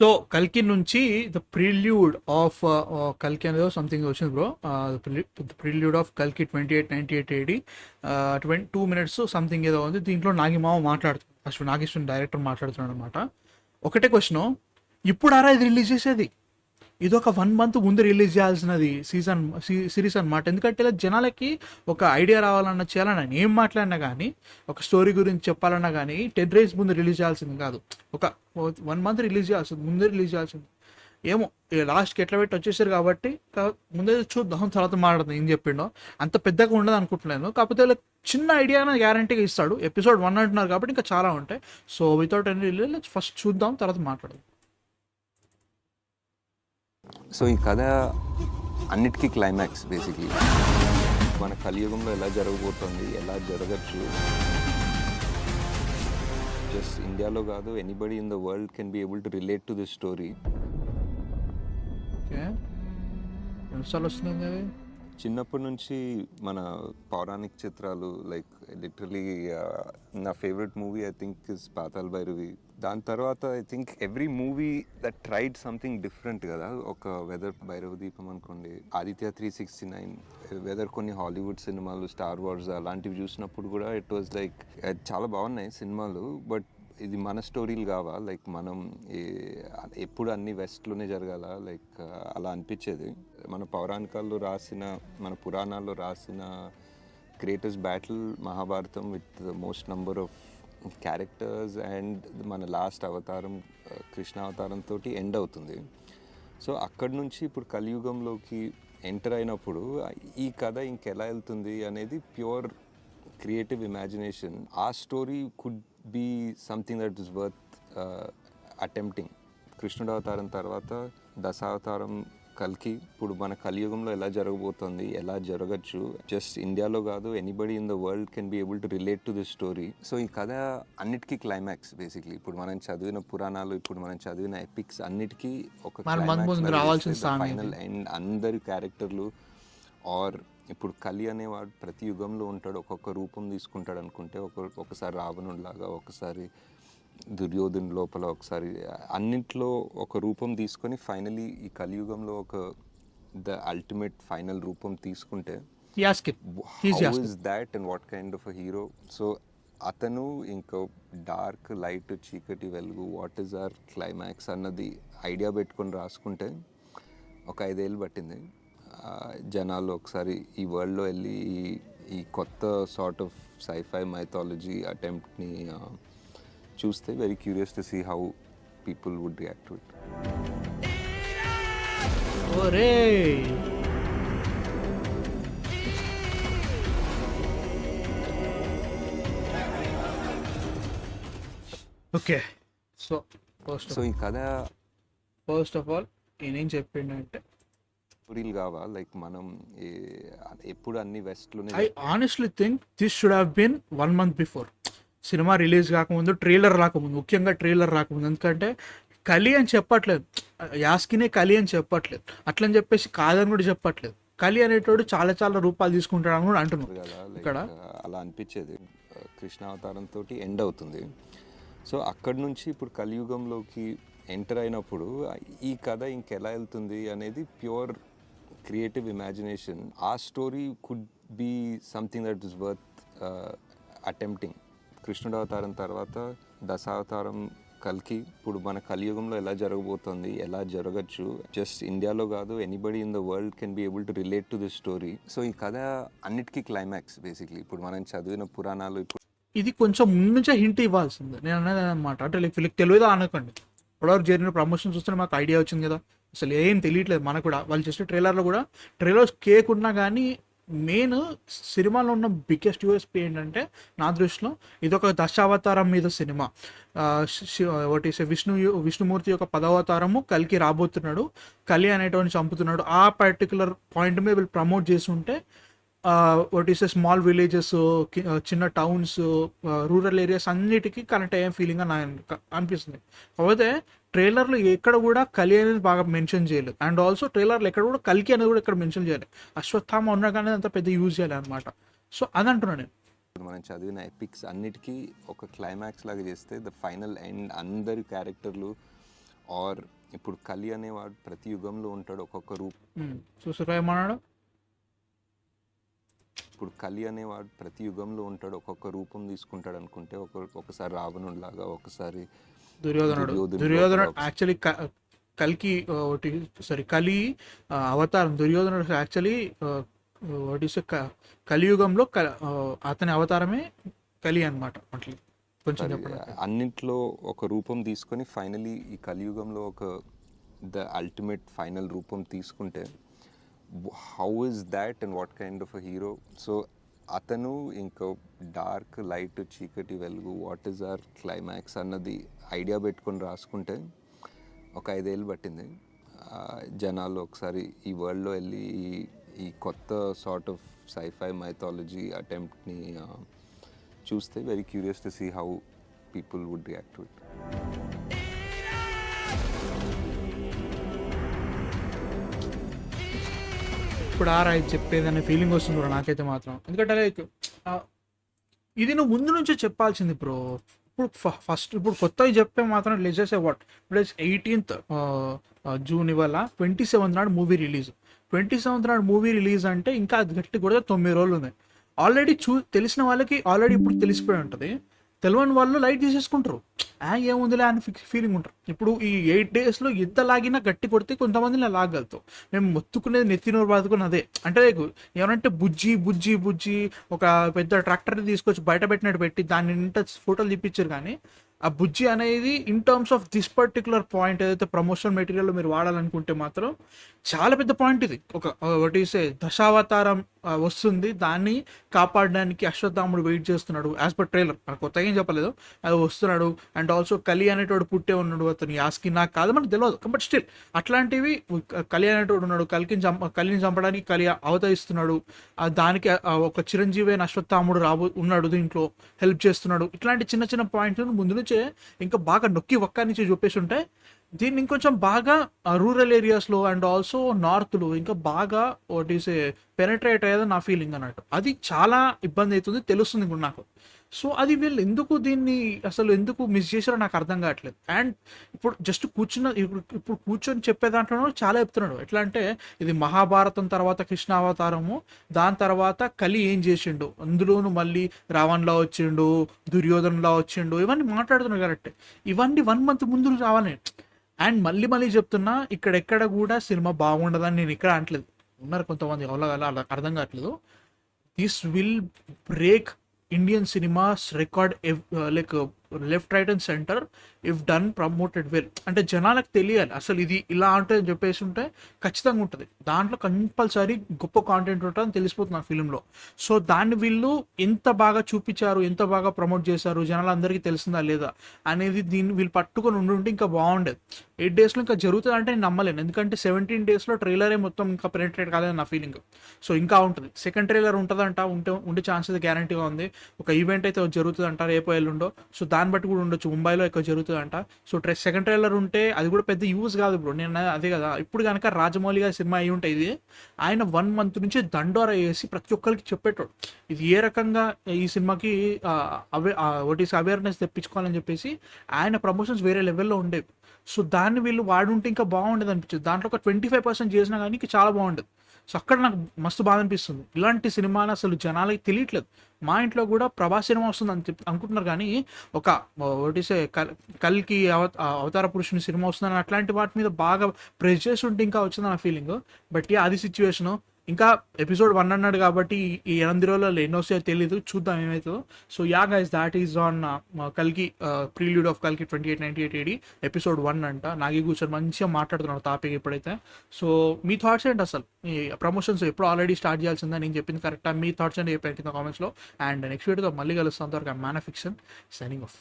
So కల్కి నుంచి the prelude of కల్కి అనేది సంథింగ్ వచ్చింది బ్రో. ద ప్రిల్యూడ్ ఆఫ్ కల్కి 2898 ఏడి 2 minutes సంథింగ్ ఏదో ఉంది. దీంట్లో నాగిమావ మాట్లాడుతుంది, ఫస్ట్ నాగేశ్వరం డైరెక్టర్ మాట్లాడుతున్నాడు అనమాట. ఒకటే క్వశ్చన్, ఇప్పుడు ఆరా ఇది రిలీజ్ చేసేది? ఇది ఒక 1 month ముందు రిలీజ్ చేయాల్సినది సిరీస్ అనమాట. ఎందుకంటే ఇలా జనాలకి ఒక ఐడియా రావాలన్నా చేయాలన్నా ఏం మాట్లాడినా కానీ, ఒక స్టోరీ గురించి చెప్పాలన్నా కానీ 10 days ముందు రిలీజ్ చేయాల్సింది కాదు, ఒక 1 month రిలీజ్ చేయాల్సింది, ముందే రిలీజ్ చేయాల్సింది. ఏమో లాస్ట్కి ఎట్లా పెట్టి వచ్చేసారు కాబట్టి ముందే చూద్దాం, తర్వాత మాట్లాడదాం ఏం చెప్పిండో. అంత పెద్దగా ఉండదు అనుకుంటున్నాను, కాకపోతే ఇలా చిన్న ఐడియా గ్యారంటీగా ఇస్తాడు. ఎపిసోడ్ 1 అంటున్నారు కాబట్టి ఇంకా చాలా ఉంటాయి. So without any release first చూద్దాం, తర్వాత మాట్లాడదాం. సో ఈ కథ అన్నిటికీ క్లైమాక్స్ బేసిక్లీ. మన కలియుగంలో ఎలా జరగబోతుంది, ఎలా జరగచ్చు, జస్ట్ ఇండియాలో కాదు, anybody in the world can be able to relate to this story. Okay, ఎన్నిసార్లు వస్తుంది అది? చిన్నప్పటి నుంచి మన పౌరాణిక చిత్రాలు, లైక్ లిటరలీ నా favourite movie I think is Patala Bhairavi. దాని తర్వాత I think every movie that tried something different కదా. ఒక వెదర్ భైరవ దీపం అనుకోండి, ఆదిత్య 369, వెదర్ కొన్ని హాలీవుడ్ సినిమాలు, స్టార్ వార్స్ అలాంటివి చూసినప్పుడు కూడా ఇట్ వాజ్ లైక్ చాలా బాగున్నాయి సినిమాలు, బట్ ఇది మన స్టోరీలు కావా, లైక్ మనం ఎప్పుడు అన్ని వెస్ట్లోనే జరగాల, లైక్ అలా అనిపించేది. మన పౌరాణికాల్లో రాసిన, మన పురాణాల్లో రాసిన greatest battle Mahabharatam with the most number of characters and మన లాస్ట్ అవతారం కృష్ణ అవతారంతో ఎండ్ అవుతుంది. సో అక్కడి నుంచి ఇప్పుడు కలియుగంలోకి ఎంటర్ అయినప్పుడు ఈ కథ ఇంకెలా వెళ్తుంది అనేది ప్యూర్ క్రియేటివ్ ఇమాజినేషన్. ఆ story could be something that is worth attempting. కృష్ణుడు అవతారం తర్వాత దశావతారం కల్కి, ఇప్పుడు మన కలియుగంలో ఎలా జరగబోతుంది, ఎలా జరగచ్చు, జస్ట్ ఇండియాలో కాదు, anybody in the world can be able to relate to this story. So ఈ కథ అన్నిటికీ క్లైమాక్స్ బేసిక్లీ. ఇప్పుడు మనం చదివిన పురాణాలు, ఇప్పుడు మనం చదివిన ఎపిక్స్ అన్నిటికీ ఒక ఫైనల్ అండ్ అందరి క్యారెక్టర్లు. ఆర్ ఇప్పుడు కలి అనేవాడు ప్రతి యుగంలో ఉంటాడు, ఒక్కొక్క రూపం తీసుకుంటాడు అనుకుంటే, ఒకసారి రావణుడిలాగా, ఒకసారి దుర్యోధను లోపల, ఒకసారి అన్నింటిలో ఒక రూపం తీసుకొని ఫైనలీ ఈ కలియుగంలో ఒక ద అల్టిమేట్ ఫైనల్ రూపం తీసుకుంటే how is that and what kind of a hero. So అతను ఇంకో డార్క్, లైట్, చీకటి, వెలుగు, వాట్ ఈజ్ అవర్ క్లైమాక్స్ అన్నది ఐడియా పెట్టుకొని రాసుకుంటే ఒక 5 ఏళ్ళు పట్టింది. జనాలు ఒకసారి ఈ వరల్డ్లో వెళ్ళి ఈ కొత్త సార్ట్ ఆఫ్ సైఫై మైథాలజీ అటెంప్ట్ని చూస్తే very curious to see how people would react to it. Okay, so ఈ కథ ఫస్ట్ ఆఫ్ ఆల్ నేనేం చెప్పిండంటే స్టోరీలు కావా, లైక్ మనం ఎప్పుడు అన్ని వెస్ట్లోనే. I honestly think this should have been 1 month before. సినిమా రిలీజ్ కాకముందు, ట్రైలర్ రాకముందు, ముఖ్యంగా ట్రైలర్ రాకముందు. ఎందుకంటే కలి అని చెప్పట్లేదు, యాస్కినే కలి అని చెప్పట్లేదు, అట్లని చెప్పేసి కాదని కూడా చెప్పట్లేదు. కలి అనేటోడు చాలా చాలా రూపాలు తీసుకుంటాడు అని కూడా అంటున్నారు కదా. ఇక్కడ అలా అనిపించేది. కృష్ణ అవతారంతో ఎండ్ అవుతుంది. సో అక్కడి నుంచి ఇప్పుడు కలియుగంలోకి ఎంటర్ అయినప్పుడు ఈ కథ ఇంకెలా వెళ్తుంది అనేది ప్యూర్ క్రియేటివ్ ఇమాజినేషన్. ఆ story could be something that is worth attempting. కృష్ణుడు అవతారం తర్వాత దశావతారం కల్కి, ఇప్పుడు మన కలియుగంలో ఎలా జరగబోతుంది, ఎలా జరగచ్చు, జస్ట్ ఇండియాలో కాదు, anybody in the world can be able to relate to this story. So ఈ కథ అన్నిటికీ క్లైమాక్స్ బేసిక్లీ. ఇప్పుడు మనం చదివిన పురాణాలు, ఇప్పుడు ఇది కొంచెం ముందు నుంచే హింట్ ఇవ్వాల్సిందే నేను అనేది అనమాట. అంటే లైక్ తెలియదా అనకండి, ఇప్పటివరకు జరిగిన ప్రమోషన్ చూస్తే మాకు ఐడియా వచ్చింది కదా, అసలు ఏం తెలియట్లేదు మనకు కూడా. వాళ్ళు చేసే ట్రైలర్లో కూడా, ట్రైలర్ కేక్ ఉన్నా కానీ మెయిన్ సినిమాలో ఉన్న బిగ్గెస్ట్ యూఎస్పీ ఏంటంటే నా దృష్టిలో ఇదొక దశావతారం మీద సినిమా. ఒకటి విష్ణుమూర్తి యొక్క 10వ అవతారము కల్కి రాబోతున్నాడు, కలి అనేటువంటి చంపుతున్నాడు. ఆ పర్టికులర్ పాయింట్ మీద వీళ్ళు ప్రమోట్ చేసి ఉంటే వాట్ ఈస్ స్మాల్ విలేజెస్, చిన్న టౌన్స్, రూరల్ ఏరియాస్ అన్నిటికీ కనెక్ట్ అయ్యే ఫీలింగ్ అని అనిపిస్తుంది. కాకపోతే ట్రైలర్లో ఎక్కడ కూడా కలి అనేది బాగా మెన్షన్ చేయలేదు. అండ్ ఆల్సో ట్రైలర్లో ఎక్కడ కూడా కల్కి అనేది కూడా ఇక్కడ మెన్షన్ చేయలేదు. అశ్వత్థామ ఉన్నా కానీ అంత పెద్ద యూజ్ చేయాలి అనమాట. సో అది అంటున్నాను నేను. మనం చదివిన ఎపిక్స్ అన్నిటికీ ఒక క్లైమాక్స్ లాగా చేస్తే ద ఫైనల్ ఎండ్, అందరి క్యారెక్టర్లు ఆర్ ఇప్పుడు కలి అనేవాడు ప్రతి యుగంలో ఉంటాడు ఒక్కొక్క రూపం. చూసారా ఏమన్నాడు? ఇప్పుడు కలి అనేవాడు ప్రతి యుగంలో ఉంటాడు ఒక్కొక్క రూపం తీసుకుంటాడు అనుకుంటే ఒకసారి రావణుడిలాగా, ఒకసారి దుర్యోధనుడు యాక్చువల్లీ కల్కి ఒకటి సారీ కలి అవతారం. దుర్యోధనుడు యాక్చువల్లీ వాట్ ఈస్ కలియుగంలో అతని అవతారమే కలి అనమాట. అట్లా కొంచెం చెప్పండి. అన్నింటిలో ఒక రూపం తీసుకొని ఫైనలీ ఈ కలియుగంలో ఒక ద అల్టిమేట్ ఫైనల్ రూపం తీసుకుంటే how is that and what kind of a hero. So అతను ఇంకా డార్క్ లైట్ చీకటి వెలుగు వాట్ ఈస్ ఆర్ క్లైమాక్స్ అన్నది ఐడియా పెట్టుకొని రాసుకుంటే ఒక 5 ఏళ్ళు పట్టింది. జనాలు ఒకసారి ఈ వరల్డ్లో వెళ్ళి ఈ కొత్త సార్ట్ ఆఫ్ సైఫై మైథాలజీ అటెంప్ట్ని చూస్తే very curious to see how people would react to it. ఇప్పుడు ఇది చెప్పేదనే ఫీలింగ్ వస్తుంది బ్రో నాకైతే మాత్రం. ఎందుకంటే లైక్ ఇది నువ్వు ముందు నుంచే చెప్పాల్సింది బ్రో. ఇప్పుడు కొత్తవి చెప్పే మాత్రం లెజెస్ వాట్ ఇప్పుడు 18th జూన్ ఇవాళ 27th నాడు మూవీ రిలీజ్. 27th నాడు మూవీ రిలీజ్ అంటే ఇంకా అది గట్టి కూడా 9 రోజులు ఉన్నాయి. ఆల్రెడీ తెలిసిన వాళ్ళకి ఆల్రెడీ ఇప్పుడు తెలిసిపోయి ఉంటుంది. తెలియని వాళ్ళు లైట్ తీసేసుకుంటారు, ఏముందిలే అని ఫీలింగ్ ఉంటారు. ఇప్పుడు ఈ 8 daysలో ఎంత లాగినా గట్టి కొడితే కొంతమంది నేను లాగలుగుతావు. మేము మొత్తుకునేది నెత్తినోరు బాదుకుని అదే. అంటే ఏమంటే బుజ్జి బుజ్జి బుజ్జి ఒక పెద్ద ట్రాక్టర్ని తీసుకొచ్చి బయట పెట్టినట్టు పెట్టి దాని నింట ఫోటోలు తీపిచ్చారు. కానీ ఆ బుజ్జి అనేది in terms of this particular point ఏదైతే ప్రమోషన్ మెటీరియల్లో మీరు వాడాలనుకుంటే మాత్రం చాలా పెద్ద పాయింట్ ఇది. ఒకటి దశావతారం వస్తుంది, దాన్ని కాపాడడానికి అశ్వత్థాముడు వెయిట్ చేస్తున్నాడు యాజ్ పర్ ట్రైలర్. కొత్తగా ఏం చెప్పలేదు, అది వస్తున్నాడు. అండ్ ఆల్సో కలి అనేటోడు పుట్టే ఉన్నాడు. అతను యాస్కి నాకు కాదు మనకు తెలియదు, బట్ స్టిల్ అట్లాంటివి కలి అనేటోడు ఉన్నాడు. కలిని చంపడానికి కలి అవతరిస్తున్నాడు. దానికి ఒక చిరంజీవి అయిన అశ్వత్థాముడు ఉన్నాడు, దీంట్లో హెల్ప్ చేస్తున్నాడు. ఇట్లాంటి చిన్న చిన్న పాయింట్లను ముందు నుంచే ఇంకా బాగా నొక్కి ఒక్క నుంచి చూపేసి ఉంటే దీన్ని ఇంకొంచెం బాగా రూరల్ ఏరియాస్లో అండ్ ఆల్సో నార్త్లో ఇంకా బాగా వాట్ ఈస్ పెనట్రేట్ అయ్యేది నా ఫీలింగ్ అన్నట్టు. అది చాలా ఇబ్బంది అవుతుంది తెలుస్తుంది ఇప్పుడు నాకు. సో అది వీళ్ళు ఎందుకు దీన్ని అసలు ఎందుకు మిస్ చేశారో నాకు అర్థం కావట్లేదు. అండ్ ఇప్పుడు జస్ట్ ఇప్పుడు కూర్చొని చెప్పే దాంట్లో చాలా చెప్తున్నాడు. ఎట్లా అంటే ఇది మహాభారతం తర్వాత కృష్ణావతారము, దాని తర్వాత కలి ఏం చేసిండు, అందులోనూ మళ్ళీ రావణ్లా వచ్చిండు, దుర్యోధనలా వచ్చిండు, ఇవన్నీ మాట్లాడుతున్నాడు. కరెక్ట్, ఇవన్నీ 1 month ముందు రావాలి. అండ్ మళ్ళీ చెప్తున్నా, ఇక్కడెక్కడ కూడా సినిమా బాగుండదని నేను ఇక్కడ అనట్లేదు. ఉన్నారు కొంతమంది అలా అర్థం కావట్లేదు. This will break Indian cinemas record like left right and centre if done promoted well. అంటే జనాలకు తెలియాలి అసలు ఇది ఇలా ఉంటుంది అని చెప్పేసి ఉంటే ఖచ్చితంగా ఉంటుంది. దాంట్లో కంపల్సరీ గొప్ప కాంటెంట్ ఉంటుందని తెలిసిపోతుంది నా ఫిలింలో. సో దాన్ని వీళ్ళు ఎంత బాగా చూపించారు, ఎంత బాగా ప్రమోట్ చేశారు, జనాలందరికీ తెలిసిందా లేదా అనేది దీన్ని వీళ్ళు పట్టుకొని ఉండి ఇంకా బాగుండేది. 8 daysలో ఇంకా జరుగుతుంది అంటే నేను నమ్మలేను. ఎందుకంటే 17 daysలో ట్రైలరే మొత్తం ఇంకా పెనిట్రేట్ కాలేదు నా ఫీలింగ్. సో ఇంకా ఉంటుంది. సెకండ్ ట్రైలర్ ఉంటుందంట, ఉండే ఛాన్స్ అయితే గ్యారంటీగా ఉంది. ఒక ఈవెంట్ అయితే జరుగుతుందంట రేపు ఎల్లుండో. సో దాన్ని బట్టి కూడా ఉండొచ్చు, ముంబైలో ఎక్కువ జరుగుతుందంట. సో సెకండ్ ట్రైలర్ ఉంటే అది కూడా పెద్ద యూజ్ కాదు బ్రో. నేను అదే కదా, ఇప్పుడు కనుక రాజమౌళి గారి సినిమా అయి ఉంటే ఇది ఆయన 1 month నుంచి దండోరా వేసి ప్రతి ఒక్కరికి చెప్పేటోడు ఇది ఏ రకంగా ఈ సినిమాకి అవేర్నెస్ తెప్పించుకోవాలని చెప్పేసి ఆయన ప్రమోషన్స్ వేరే లెవెల్లో ఉండేవి. సో దాన్ని వీళ్ళు వాడుంటే ఇంకా బాగుండేది అనిపించింది. దాంట్లో ఒక 25% చేసినా కానీ చాలా బాగుండేది. సో అక్కడ నాకు మస్తు బాధ అనిపిస్తుంది. ఇలాంటి సినిమాలు అసలు జనాలకి తెలియట్లేదు. మా ఇంట్లో కూడా ప్రభాస్ సినిమా వస్తుంది అని అనుకుంటున్నారు, కానీ ఒక కల్కి అవతార పురుషుని సినిమా వస్తుందని అట్లాంటి వాటి మీద బాగా ప్రెస్ చేసి ఉంటే ఇంకా వచ్చింది నా ఫీలింగ్. బట్ అది సిచ్యువేషను. ఇంకా ఎపిసోడ్ 1 అన్నాడు కాబట్టి ఈ 8 రోజులలో ఎన్నో వస్తాయో తెలీదు, చూద్దాం ఏమవుతుందో. So yeah guys, that is on కల్కి ప్రీల్యూడ్ ఆఫ్ కల్కి 2898 AD ఎపిసోడ్ 1 అంట. నాగి కూర్చొని మంచిగా మాట్లాడుతున్నాడు టాపిక్ ఇప్పుడైతే. సో మీ థాట్స్ ఏంటి, అసలు ఈ ప్రమోషన్స్ ఎప్పుడు ఆల్రెడీ స్టార్ట్ చేయాల్సిందా, నేను చెప్పింది కరెక్టా, మీ థాట్స్ ఏంటి చెప్పండి కింద కామెంట్స్లో. అండ్ నెక్స్ట్ వీడియోతో మళ్ళీ కలుస్తాం. అంతవరకు man of fiction signing off.